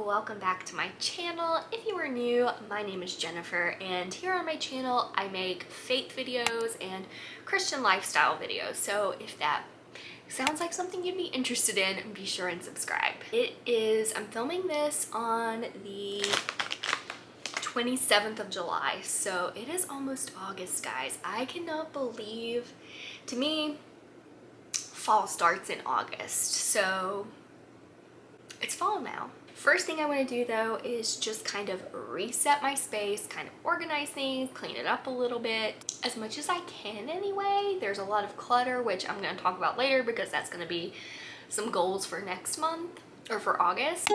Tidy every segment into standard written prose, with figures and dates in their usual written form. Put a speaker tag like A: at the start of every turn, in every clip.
A: welcome back to my channel. If you are new, my name is Jennifer, and here on my channel I make faith videos and Christian lifestyle videos. So if that sounds like something you'd be interested in, be sure and subscribe. I'm filming this on the 27th of July, so it is almost August, guys. I cannot believe, to me, fall starts in August, so it's fall now. First thing I want to do though is just kind of reset my space, kind of organize things, clean it up a little bit as much as I can anyway. There's a lot of clutter, which I'm going to talk about later because that's going to be some goals for next month or for August.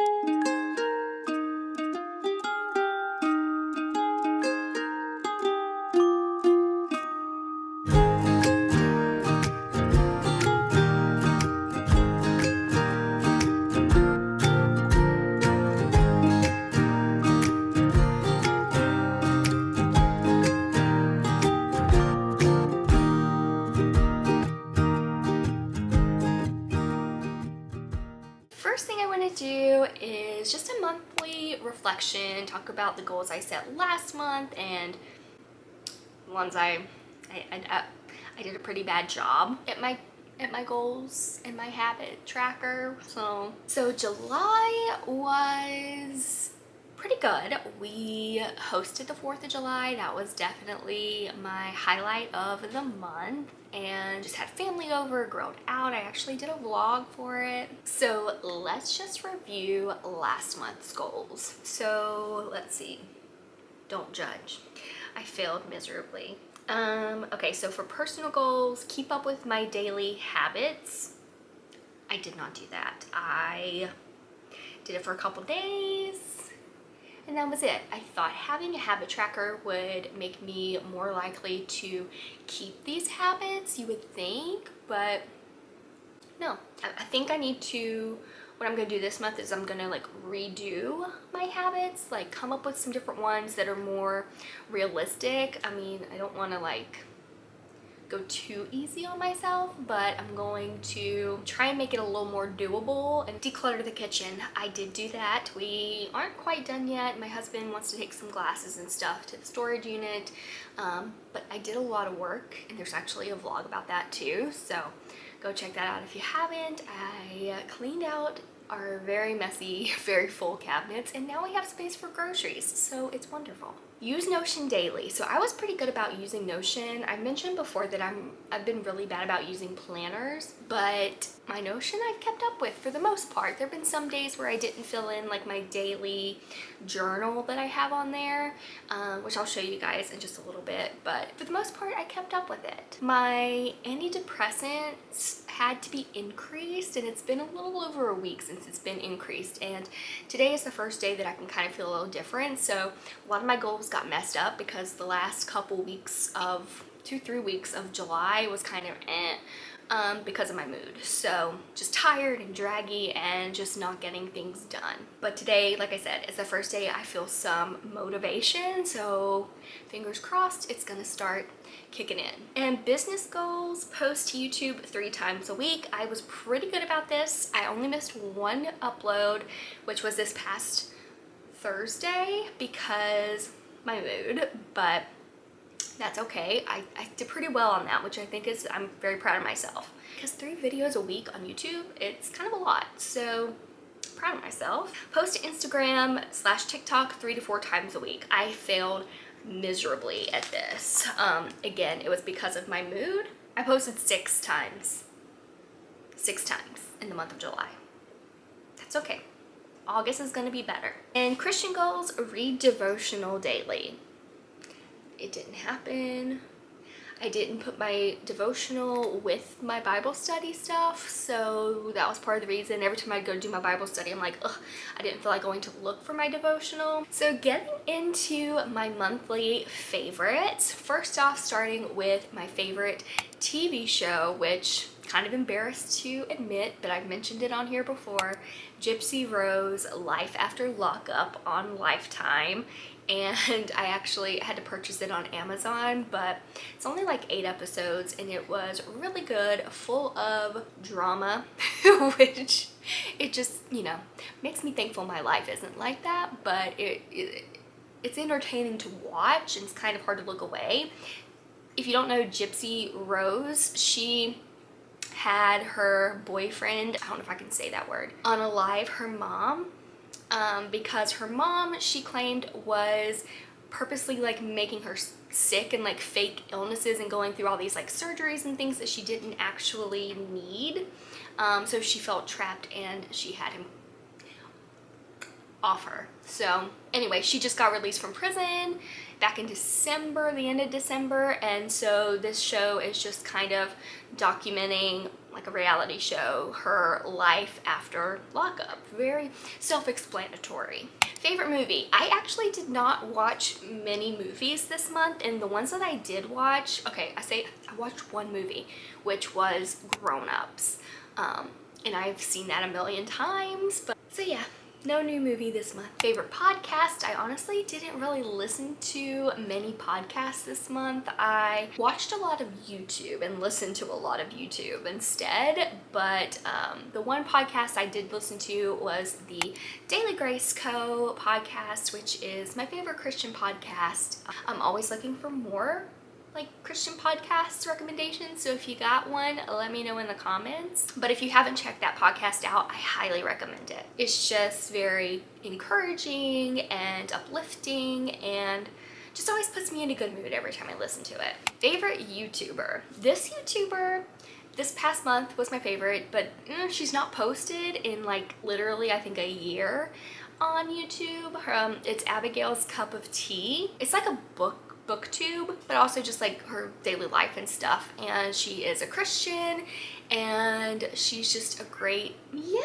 A: First thing I want to do is just a monthly reflection, talk about the goals I set last month and ones I did a pretty bad job at my goals and my habit tracker. So July was pretty good. We hosted the 4th of July. That was definitely my highlight of the month, and just had family over, grilled out. I actually did a vlog for it. So let's just review last month's goals. So let's see. Don't judge. I failed miserably. Okay, so for personal goals, keep up with my daily habits. I did not do that. I did it for a couple days, and that was it. I thought having a habit tracker would make me more likely to keep these habits, you would think, but no. I think I need to, what I'm gonna do this month is I'm gonna like redo my habits, like come up with some different ones that are more realistic. I mean, I don't wanna like go too easy on myself, but I'm going to try and make it a little more doable and declutter the kitchen. I did do that. We aren't quite done yet. My husband wants to take some glasses and stuff to the storage unit, but I did a lot of work, and there's actually a vlog about that too, so go check that out if you haven't. I cleaned out our very messy, very full cabinets, and now we have space for groceries, so it's wonderful. Use Notion daily. So I was pretty good about using Notion. I mentioned before that I've been really bad about using planners, but my Notion I've kept up with for the most part. There have been some days where I didn't fill in like my daily journal that I have on there, which I'll show you guys in just a little bit, but for the most part I kept up with it. My antidepressants had to be increased, and it's been a little over a week since it's been increased, and today is the first day that I can kind of feel a little different. So a lot of my goals got messed up because the last couple weeks of 2-3 weeks of July was kind of because of my mood. So just tired and draggy and just not getting things done. But today, like I said, is the first day I feel some motivation, so fingers crossed it's gonna start kicking in. And business goals, post to YouTube 3 times a week. I was pretty good about this. I only missed one upload, which was this past Thursday because my mood, but that's okay. I did pretty well on that, which I think is, I'm very proud of myself. Because 3 videos a week on YouTube, it's kind of a lot, so proud of myself. Post to Instagram/TikTok 3 to 4 times a week. I failed miserably at this. Again, it was because of my mood. I posted 6 times. 6 times in the month of July. That's okay. August is gonna be better. And Christian goals, read devotional daily. It didn't happen. I didn't put my devotional with my Bible study stuff, so that was part of the reason. Every time I'd go do my Bible study, I'm like, ugh, I didn't feel like going to look for my devotional. So getting into my monthly favorites, first off, starting with my favorite TV show, which kind of embarrassed to admit, but I've mentioned it on here before, Gypsy Rose Life After Lockup on Lifetime. And I actually had to purchase it on Amazon, but it's only like 8 episodes, and it was really good, full of drama which it just, you know, makes me thankful my life isn't like that, but it's entertaining to watch and it's kind of hard to look away. If you don't know Gypsy Rose, she had her boyfriend, I don't know if I can say that word, unalive her mom, because her mom, she claimed, was purposely like making her sick and like fake illnesses and going through all these like surgeries and things that she didn't actually need. So she felt trapped and she had him off her. So anyway, she just got released from prison back in December, the end of December, and so this show is just kind of documenting, like a reality show, her life after lockup. Very self-explanatory. Favorite movie? I actually did not watch many movies this month, and the ones that I did watch, okay, I watched one movie, which was Grown Ups, and I've seen that a million times, but so yeah. No new movie this month. Favorite podcast? I honestly didn't really listen to many podcasts this month. I watched a lot of YouTube and listened to a lot of YouTube instead, but the one podcast I did listen to was the Daily Grace Co. podcast, which is my favorite Christian podcast. I'm always looking for more like Christian podcast recommendations, so if you got one, let me know in the comments. But if you haven't checked that podcast out, I highly recommend it. It's just very encouraging and uplifting and just always puts me in a good mood every time I listen to it. Favorite YouTuber? This YouTuber this past month was my favorite, but she's not posted in like literally I think a year on YouTube. It's Abigail's Cup of Tea. It's like a booktube, but also just like her daily life and stuff, and she is a Christian and she's just a great, yeah,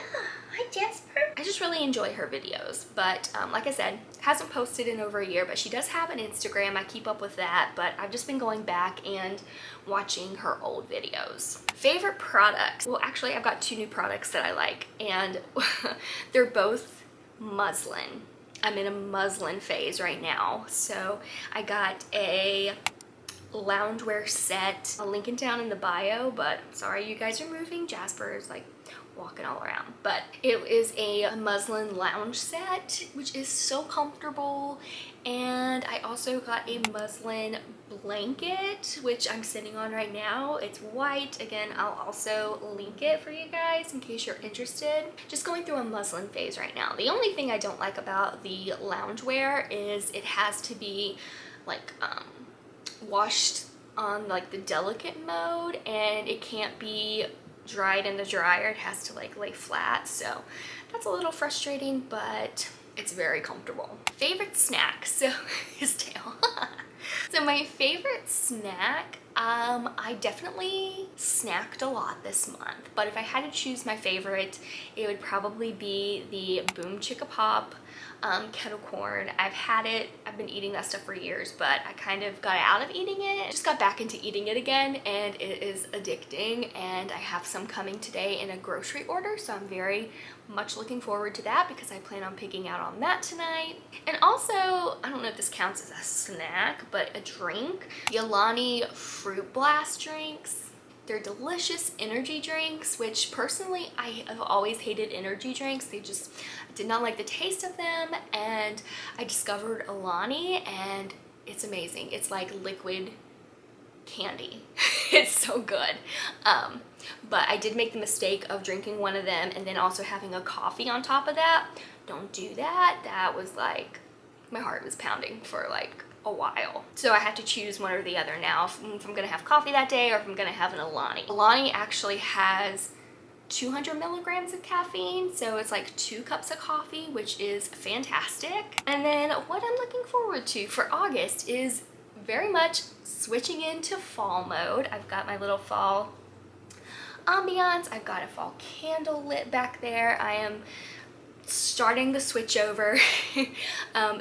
A: hi Jasper. I just really enjoy her videos, but like I said, hasn't posted in over a year, but she does have an Instagram. I keep up with that, but I've just been going back and watching her old videos. Favorite products? Well, actually I've got two new products that I like, and they're both muslin. I'm in a muslin phase right now. So I got a loungewear set. I'll link it down in the bio, but sorry you guys are moving. Jasper is like walking all around. But it is a muslin lounge set, which is so comfortable. And I also got a muslin blanket, which I'm sitting on right now. It's white. Again, I'll also link it for you guys in case you're interested. Just going through a muslin phase right now. The only thing I don't like about the loungewear is it has to be like washed on like the delicate mode, and it can't be dried in the dryer. It has to like lay flat, so that's a little frustrating, but it's very comfortable. Favorite snack? So his tail. So my favorite snack, I definitely snacked a lot this month, but if I had to choose my favorite, it would probably be the Boom Chicka Pop kettle corn. I've had it, I've been eating that stuff for years, but I kind of got out of eating it, just got back into eating it again, and it is addicting, and I have some coming today in a grocery order, so I'm very much looking forward to that because I plan on picking out on that tonight. And also, I don't know if this counts as a snack, but a drink, the Alani Fruit Blast drinks. They're delicious energy drinks, which personally I have always hated energy drinks. They just did not like the taste of them, and I discovered Alani and it's amazing. It's like liquid candy. It's so good. But I did make the mistake of drinking one of them and then also having a coffee on top of that. Don't do that. That was like, my heart was pounding for like a while. So I had to choose one or the other now, if I'm gonna have coffee that day or if I'm gonna have an Alani. Alani actually has 200 milligrams of caffeine, so it's like 2 cups of coffee, which is fantastic. And then what I'm looking forward to for August is very much switching into fall mode. I've got my little fall ambiance. I've got a fall candle lit back there. I am starting the switch over.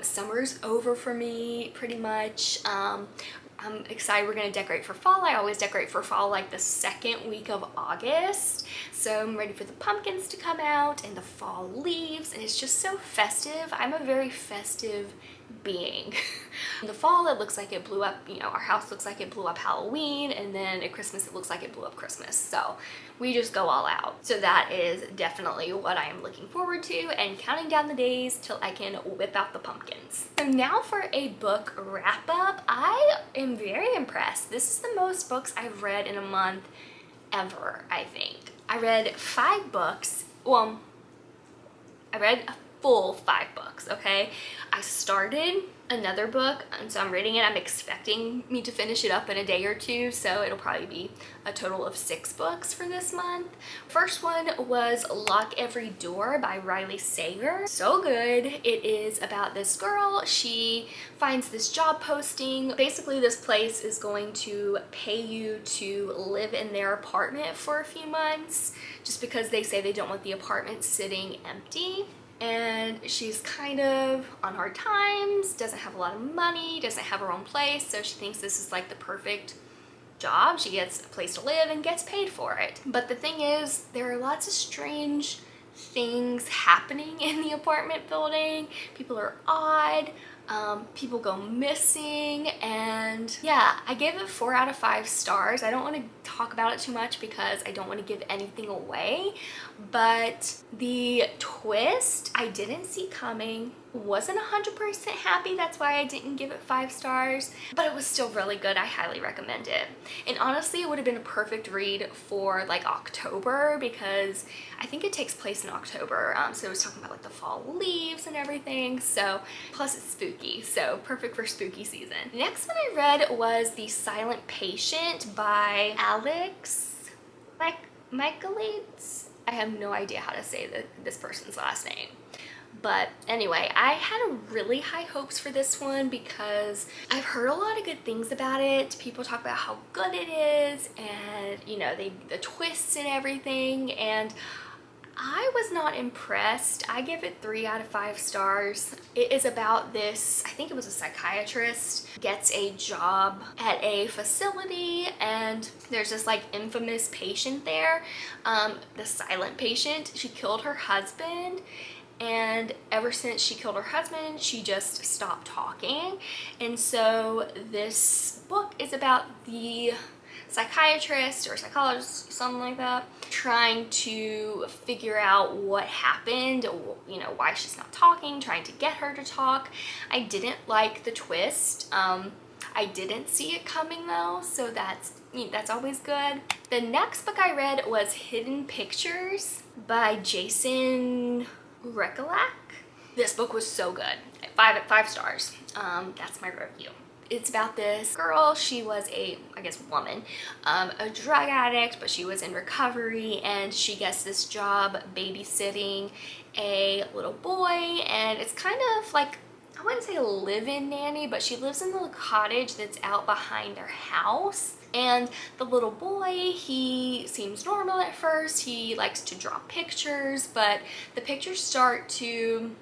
A: Summer's over for me pretty much. I'm excited. We're gonna decorate for fall. I always decorate for fall like the second week of August. So I'm ready for the pumpkins to come out and the fall leaves, and it's just so festive. I'm a very festive being. In the fall, it looks like it blew up, you know, our house looks like it blew up Halloween, and then at Christmas, it looks like it blew up Christmas. So we just go all out. So that is definitely what I am looking forward to, and counting down the days till I can whip out the pumpkins. So now for a book wrap up. I am very impressed. This is the most books I've read in a month ever, I think. I read 5 books. Well, I read a full 5 books, okay? I started another book, and so I'm reading it. I'm expecting me to finish it up in a day or two, so it'll probably be a total of 6 books for this month. First one was Lock Every Door by Riley Sager. So good. It is about this girl. She finds this job posting. Basically, this place is going to pay you to live in their apartment for a few months, just because they say they don't want the apartment sitting empty. And she's kind of on hard times, doesn't have a lot of money, doesn't have her own place, so she thinks this is like the perfect job. She gets a place to live and gets paid for it. But the thing is, there are lots of strange things happening in the apartment building. People are odd. People go missing, and yeah, I gave it 4 out of 5 stars. I don't want to talk about it too much because I don't want to give anything away, but the twist I didn't see coming. Wasn't 100% happy, that's why I didn't give it 5 stars, but it was still really good. I highly recommend it. And honestly, it would have been a perfect read for like October, because I think it takes place in October, so it was talking about like the fall leaves and everything, so plus it's spooky, so perfect for spooky season. The next one I read was The Silent Patient by Alex Michaelides. I have no idea how to say this person's last name. But anyway, I had really high hopes for this one because I've heard a lot of good things about it. People talk about how good it is, and you know, the twists and everything, and I was not impressed. I give it 3 out of 5 stars. It is about this, I think it was a psychiatrist, gets a job at a facility, and there's this like infamous patient there, the silent patient. She killed her husband, and ever since she killed her husband, she just stopped talking. And so this book is about the psychiatrist or psychologist, something like that, trying to figure out what happened, you know, why she's not talking, trying to get her to talk. I didn't like the twist. I didn't see it coming though, so that's always good. The next book I read was Hidden Pictures by Jason Rekulak. This book was so good. 5 stars. That's my review. It's about this girl. She was a, I guess, woman, a drug addict, but she was in recovery, and she gets this job babysitting a little boy, and it's kind of like, I wouldn't say a live-in nanny, but she lives in the cottage that's out behind their house. And the little boy, he seems normal at first. He likes to draw pictures, but the pictures start to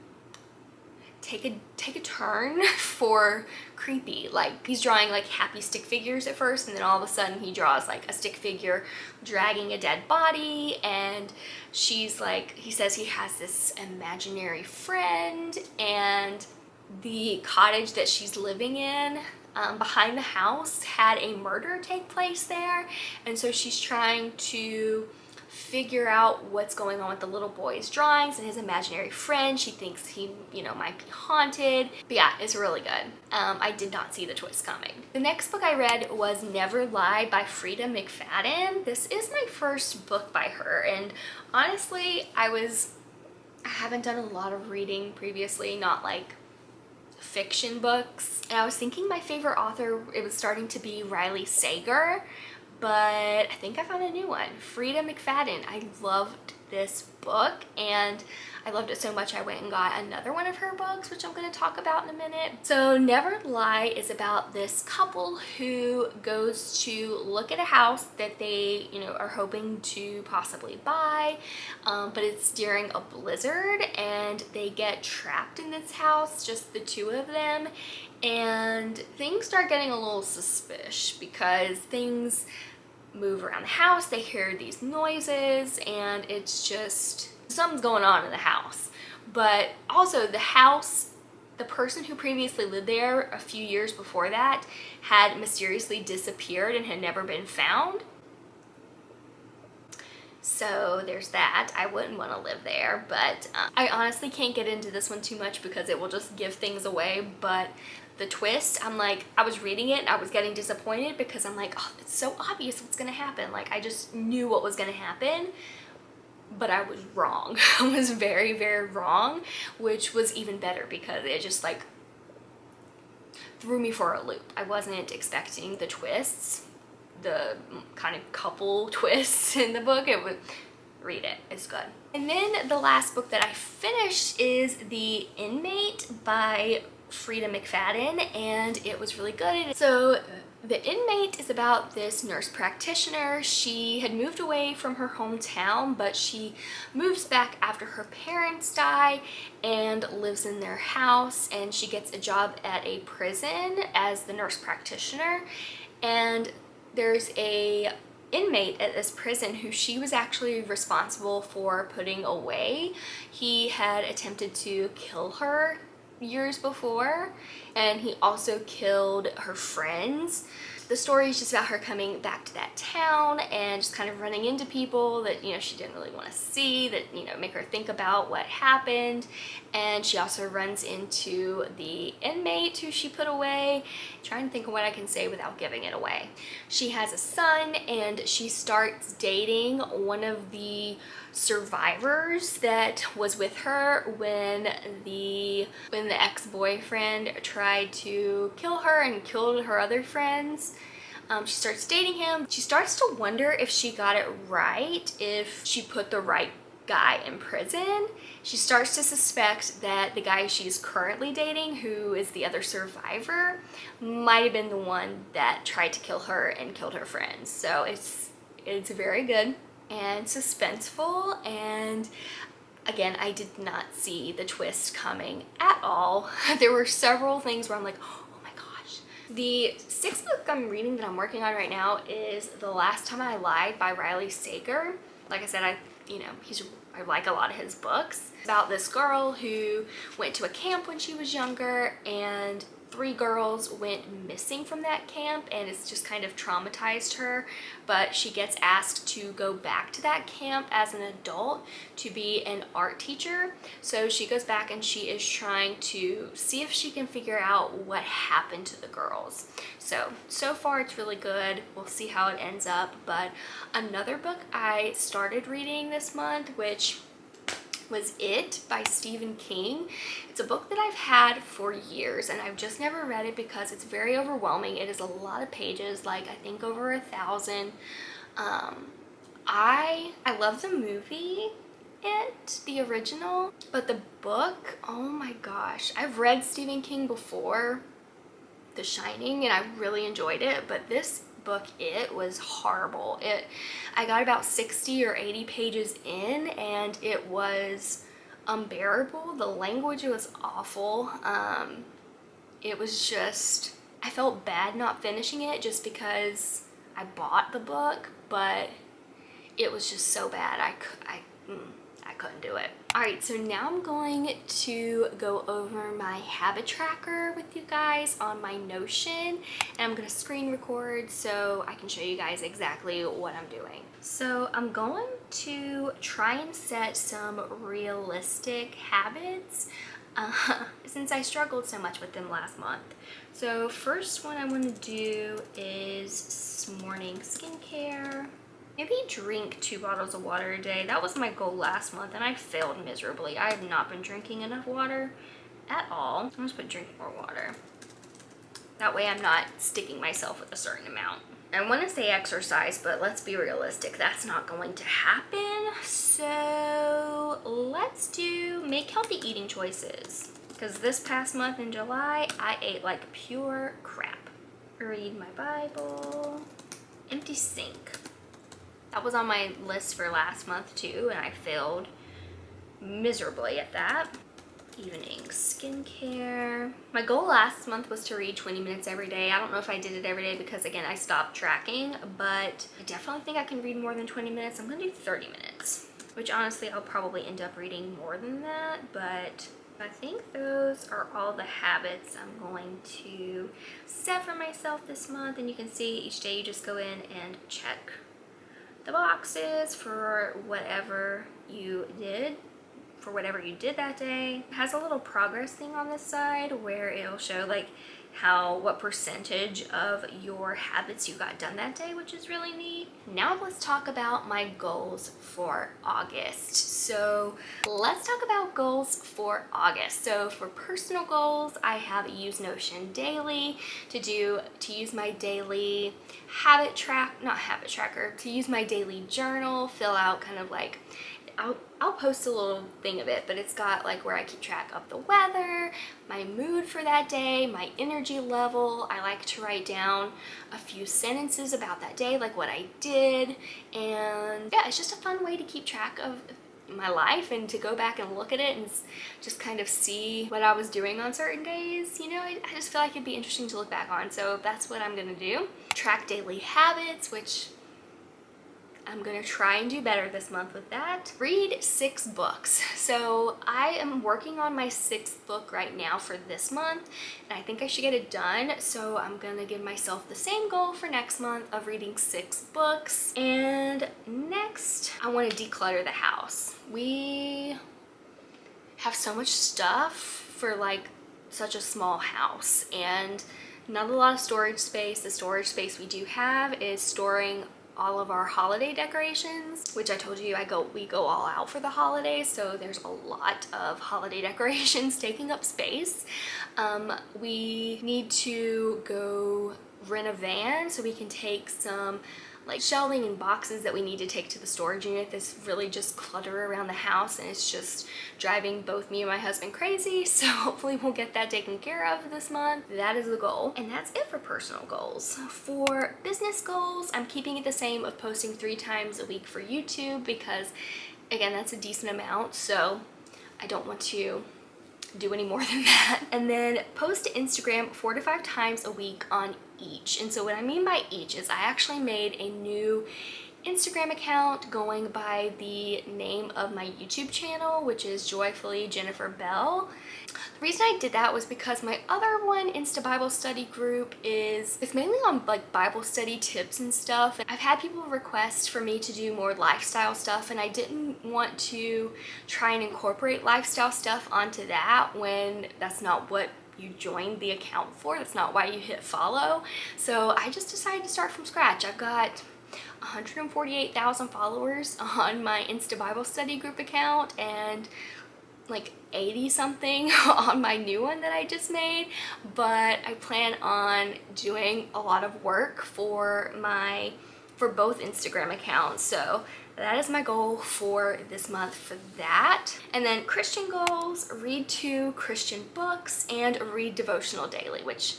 A: take a turn for creepy. Like, he's drawing like happy stick figures at first, and then all of a sudden he draws like a stick figure dragging a dead body, and she's like, he says he has this imaginary friend, and the cottage that she's living in behind the house had a murder take place there, and so she's trying to figure out what's going on with the little boy's drawings and his imaginary friend. She thinks he, you know, might be haunted. But yeah, it's really good. I did not see the twist coming. The next book I read was Never Lie by Frida McFadden. This is my first book by her, and honestly, I haven't done a lot of reading previously, not like fiction books, and I was thinking my favorite author, it was starting to be Riley Sager, but I think I found a new one, Frida McFadden. I loved this book, and I loved it so much I went and got another one of her books, which I'm going to talk about in a minute. So Never Lie is about this couple who goes to look at a house that they, you know, are hoping to possibly buy, but it's during a blizzard, and they get trapped in this house, just the two of them, and things start getting a little suspicious because things move around the house. They hear these noises, and it's just something's going on in the house. But also the house the person who previously lived there a few years before that had mysteriously disappeared and had never been found. So there's that. I wouldn't want to live there, but I honestly can't get into this one too much because it will just give things away. But the twist, I'm like, I was reading it and I was getting disappointed because I'm like, oh, it's so obvious what's gonna happen. Like, I just knew what was gonna happen, but I was wrong. I was very, very wrong, which was even better because it just like threw me for a loop. I wasn't expecting the twists, the kind of couple twists in the book. It would read it, it's good. And then the last book that I finished is The Inmate by Freida McFadden, and it was really good. So The Inmate is about this nurse practitioner. She had moved away from her hometown, but she moves back after her parents die and lives in their house, and she gets a job at a prison as the nurse practitioner. And there's a inmate at this prison who she was actually responsible for putting away. He had attempted to kill her years before, and he also killed her friends. The story is just about her coming back to that town and just kind of running into people that, you know, she didn't really want to see, that, you know, make her think about what happened. And she also runs into the inmate who she put away. I'm trying to think of what I can say without giving it away. She has a son, and she starts dating one of the survivors that was with her when the ex-boyfriend tried to kill her and killed her other friends. She starts dating him. She starts to wonder if she got it right, if she put the right guy in prison. She starts to suspect that the guy she's currently dating, who is the other survivor, might have been the one that tried to kill her and killed her friends. So it's very good and suspenseful, and again, I did not see the twist coming at all. There were several things where I'm like, oh my gosh. The sixth book I'm reading that I'm working on right now is The Last Time I Lied by Riley Sager. Like I said, I like a lot of his books. It's about this girl who went to a camp when she was younger, and 3 girls went missing from that camp, and it's just kind of traumatized her. But she gets asked to go back to that camp as an adult to be an art teacher. So she goes back and she is trying to see if she can figure out what happened to the girls. So far it's really good. We'll see how it ends up. But another book I started reading this month, which was It by Stephen King. It's a book that I've had for years, and I've just never read it because it's very overwhelming. It is a lot of pages, like I think over 1,000. I love the movie It, the original, but the book, oh my gosh. I've read Stephen King before, The Shining, and I really enjoyed it, but this book, It, was horrible. I got about 60 or 80 pages in, and it was unbearable. The language was awful. It was just, I felt bad not finishing it just because I bought the book, but it was just so bad. I couldn't do it. All right, so now I'm going to go over my habit tracker with you guys on my Notion, and I'm gonna screen record so I can show you guys exactly what I'm doing. So I'm going to try and set some realistic habits since I struggled so much with them last month. So first one I want to do is morning skincare. Maybe drink 2 bottles of water a day. That was my goal last month, and I failed miserably. I have not been drinking enough water at all. I'm just gonna drink more water. That way I'm not sticking myself with a certain amount. I want to say exercise, but let's be realistic. That's not going to happen. So let's do make healthy eating choices. Because this past month in July, I ate like pure crap. Read my Bible. Empty sink. That was on my list for last month too, and I failed miserably at that. Evening skincare. My goal last month was to read 20 minutes every day. I don't know if I did it every day because, again, I stopped tracking, but I definitely think I can read more than 20 minutes. I'm gonna do 30 minutes, which honestly I'll probably end up reading more than that, but I think those are all the habits I'm going to set for myself this month. And you can see each day you just go in and check the boxes for whatever you did that day. It has a little progress thing on this side where it'll show like what percentage of your habits you got done that day, which is really neat. Now let's talk about my goals for August. So let's talk about goals for August. So for personal goals, I have used Notion daily to use my daily to use my daily journal, fill out kind of like, I'll post a little thing of it, but it's got like where I keep track of the weather, my mood for that day, my energy level. I like to write down a few sentences about that day, like what I did. And yeah, it's just a fun way to keep track of my life and to go back and look at it and just kind of see what I was doing on certain days. You know, I just feel like it'd be interesting to look back on. So that's what I'm gonna do. Track daily habits, which I'm gonna try and do better this month with that. Read 6 books. So I am working on my 6th book right now for this month, and I think I should get it done. So I'm gonna give myself the same goal for next month of reading 6 books. And next, I wanna declutter the house. We have so much stuff for like such a small house and not a lot of storage space. The storage space we do have is storing all of our holiday decorations, which I told you we go all out for the holidays, so there's a lot of holiday decorations taking up space. We need to go rent a van so we can take some like shelving and boxes that we need to take to the storage unit. There's really just clutter around the house and it's just driving both me and my husband crazy. So hopefully we'll get that taken care of this month. That is the goal. And that's it for personal goals. For business goals, I'm keeping it the same of posting 3 times a week for YouTube because again, that's a decent amount. So I don't want to do any more than that. And then post to Instagram 4 to 5 times a week on each. And so what I mean by each is I actually made a new Instagram account going by the name of my YouTube channel, which is Joyfully Jennifer Bell. The reason I did that was because my other one, Insta Bible Study group, it's mainly on like Bible study tips and stuff. I've had people request for me to do more lifestyle stuff, and I didn't want to try and incorporate lifestyle stuff onto that when that's not what you joined the account for. That's not why you hit follow. So I just decided to start from scratch. I've got 148,000 followers on my Insta Bible Study group account and like 80 something on my new one that I just made, but I plan on doing a lot of work for both Instagram accounts. So that is my goal for this month for that. And then Christian goals, read 2 Christian books and read devotional daily, which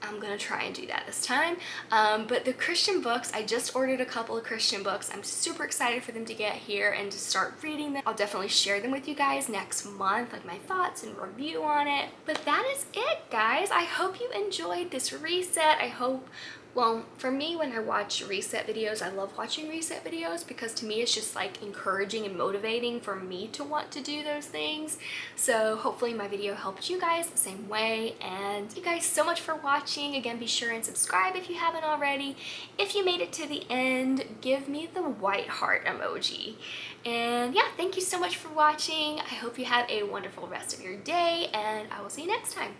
A: I'm gonna try and do that this time. But the Christian books, I just ordered a couple of Christian books. I'm super excited for them to get here and to start reading them. I'll definitely share them with you guys next month, like my thoughts and review on it. But that is it, guys. I hope you enjoyed this reset. Well, for me, when I watch reset videos, I love watching reset videos because to me it's just like encouraging and motivating for me to want to do those things. So hopefully my video helped you guys the same way. And thank you guys so much for watching. Again, be sure and subscribe if you haven't already. If you made it to the end, give me the white heart emoji. And yeah, thank you so much for watching. I hope you have a wonderful rest of your day, and I will see you next time.